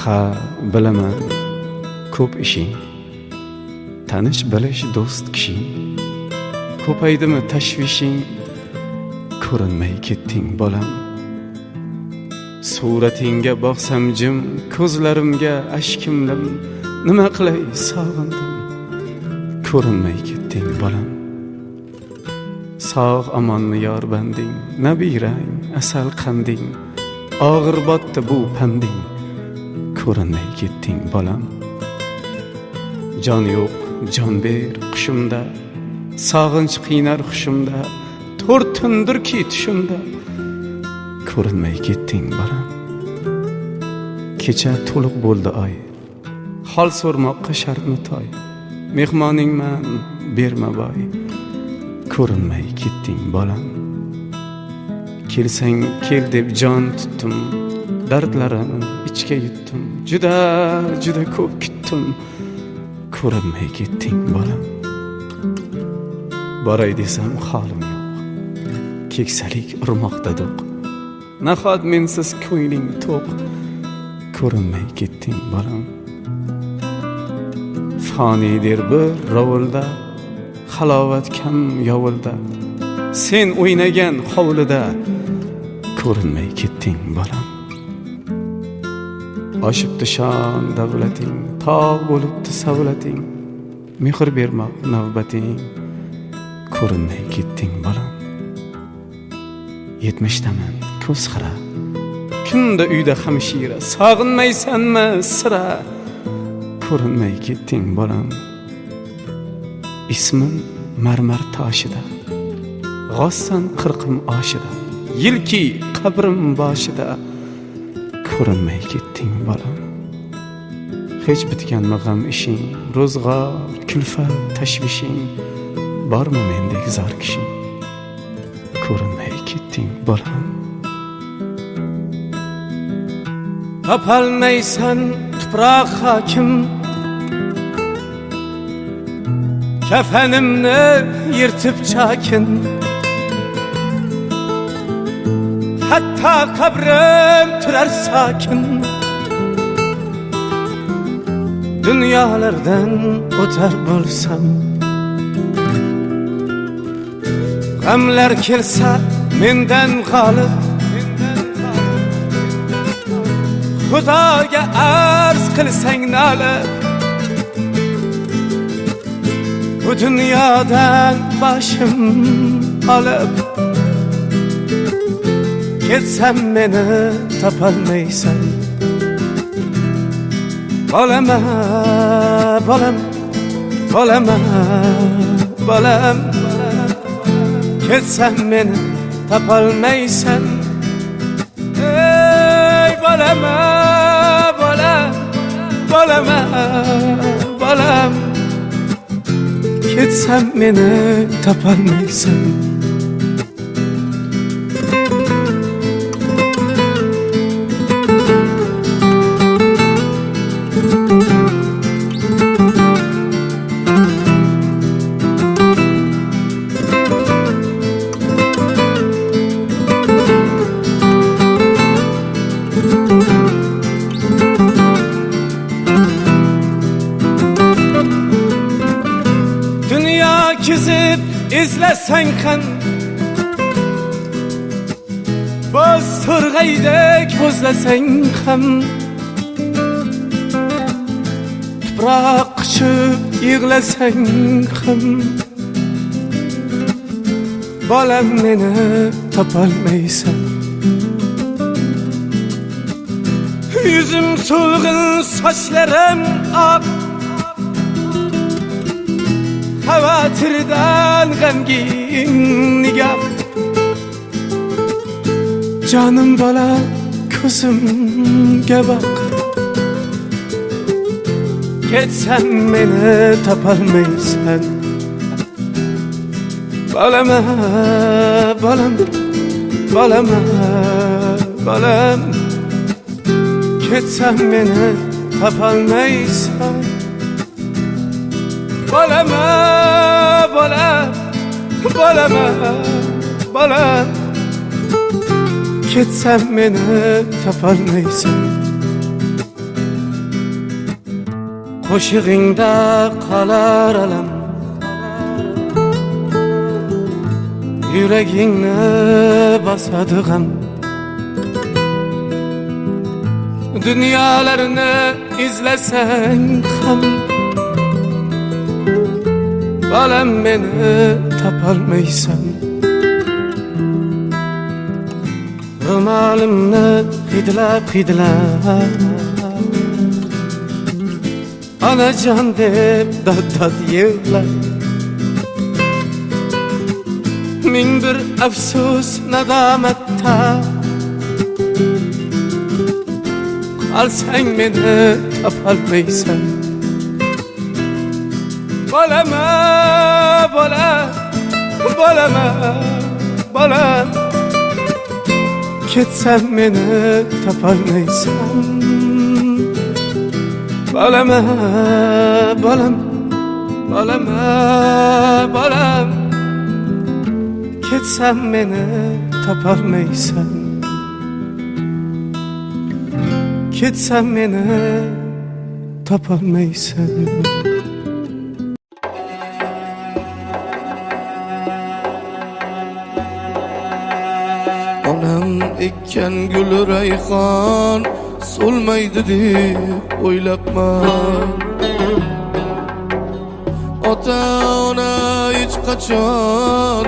ha bilaman ko'p ishing, tanish bilish do'st kishing, ko'paydimi tashvishing, ko'rinmay ketding bolam. Suratingga boqsam jim, ko'zlarimga ashkimlim, nima qilay sog'indim, ko'rinmay ketding bolam. Sog' amonmi yor banding, nabirang asal qanding, og'ir botdi bu panding, ko'rinmay ketding bolam. Jon yo'q jon ber qushimda, sog'inch qiynar hushimda, to'rt tundirki tushimda, ko'rinmay ketding bolam. Kecha to'liq bo'ldi oy, hol so'rmoqqa shartmi toy, mehmoningman berma boy, ko'rinmay ketding bolam. Kelsang kel deb jon tutdim, dardlarim ichga yutdim, juda juda ko'p kutdim, ko'rinmay ketding bolam. Boray desam holim yo'q, keksalik urmoqda do'q, nahot mensiz ko'ngling to'q, ko'rinmay ketding bolam. Fonidir bir rovulda, halovat kam yovulda, sen o'ynagan hovlida, ko'rinmay ketding bolam. Oshibdi shon davlating, tog' bo'libdi savlating, mehr bermoq navbating, ko'rinmay ketding bolam. 70daman ko'z xira, kunda uyda hamshira, sog'inmaysanmi sira, ko'rinmay ketding bolam. Ismim marmar toshida, g'ossan qirqim oshida, yilki qabrim boshida, ko'rinmay ketding bolam. Hech bitganmi g'am ishing, ro'zg'or kulfat tashvishing, bormi mendek zor kishing, ko'rinmay ketding bolam. Topolmaysan tuproq hokim, kafenimni yirtib chakin, hatta qabrim turar sakin. Dunyolardan o'tar bo'lsam, g'amlar kelsa mendan g'olib, Xudoga arz qilsang nolib, bu dunyodan boshim olib, ketsam meni topolmaysan. Bolama, bolam, bolama, bolam, ketsam meni topolmaysan. Ey bolama, bolam, bolama, bolam, ketsam meni topolmaysan. Kizib izlasang ham, boz so'rg'aydek bo'zlasang ham, tuproq quchib yig'lasang ham, bolam meni topolmaysan. Yuzim so'lg'in, sochlarim oq, xavotirdan g'amgin nigoh. Jonim bola ko'zimga boq, ketsam meni topolmaysan. Bolama, bolam, bolama, bolam, ketsam meni topolmaysan. Bolama, bolam, bolama, bolam, ketsam meni topolmaysan. qo'shig'ingda qolar alam, yuragingni bosadi g'am. Dunyolarni izlasang ham bolam meni topolmaysan. Ro'molimni hidlab onajon deb dod yig'lar. Ming bir afsus nadomatda qolsang meni topolmaysan. Bolama, bolam, ketsam meni topolmaysan. Bolama, bolam, ketsam meni topolmaysan. Ketsam meni topolmaysan. Onam ekkan gul rayhon so'lmaydi deb o'ylabman. Ota-ona hech qachon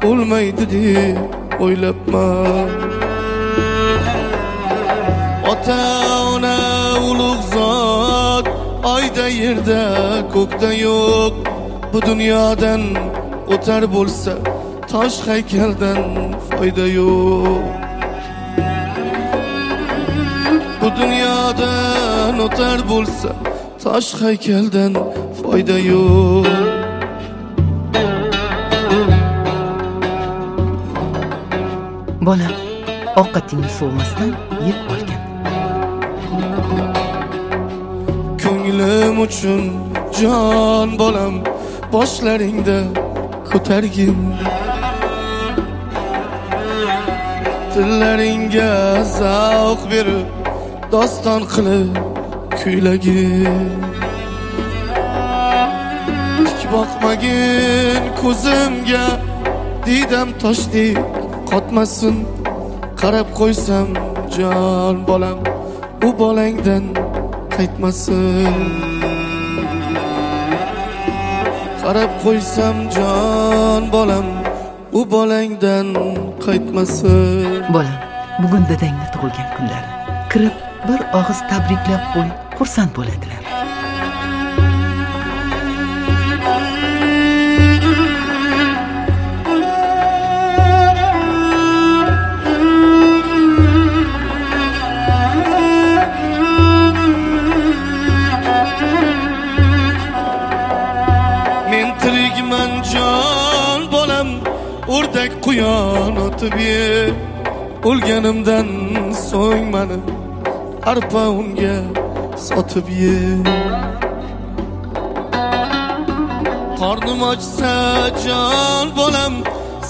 o'lmaydi deb o'ylabman. Ota-ona ulug' zot, oyda yerda ko'kda yo'q. Bu dunyodan o'tar bo'lsa tosh haykaldan foyda yo'q. Bu dunyodan o'tar bo'lsa tosh haykaldan foyda yo'q. Bola, ovqatingni sovmasdan yeb olgin. Ko'nglim uchun jon bolam, boshlaringda ko'targin. Tillaringga zavq berib, doston qilib kuylagin. Tik boqmagin ko'zimga, didam toshdek qotmasin. Qarab qo'ysam jon bolam, u bolangdan qaytmasin. Qarab qo'ysam jon bolam, u bolangdan qaytmasin. Bolam, bugun dadangni tug'ilgan kunlari. Kirib bir og'iz tabriklab qo'y, xursand bo'ladilar. Men tirikman jon bolam, o'rdak quyon otib ye. O'lganimdan so'ng meni arpa unga sotib ye. Qornim ochsa jon bolam,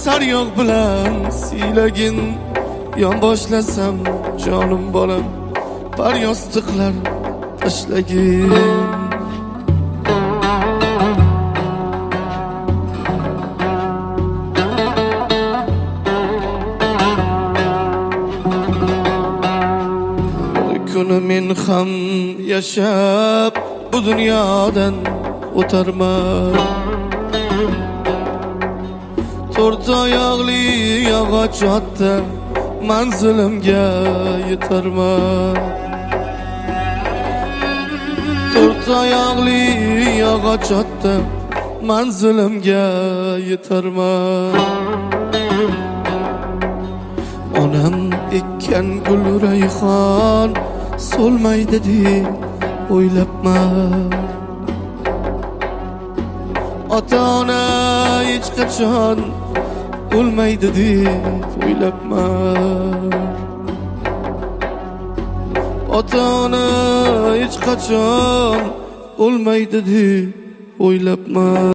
saryog' bilan siylagin. Yon boshlasam jonim bolam, par yostiqlar tashlagin. Kuni men ham yashab bu dunyodan o'tarman. To'rt oyoqli yog'och otda manzilimga yetarman. To'rt oyoqli yog'och otda manzilimga yetarman. Onam ekkan gul rayhon so'lmaydi deb o'ylabman. Ota-ona hech qachon o'lmaydi deb o'ylabman. Ota-ona hech qachon o'lmaydi deb o'ylabman.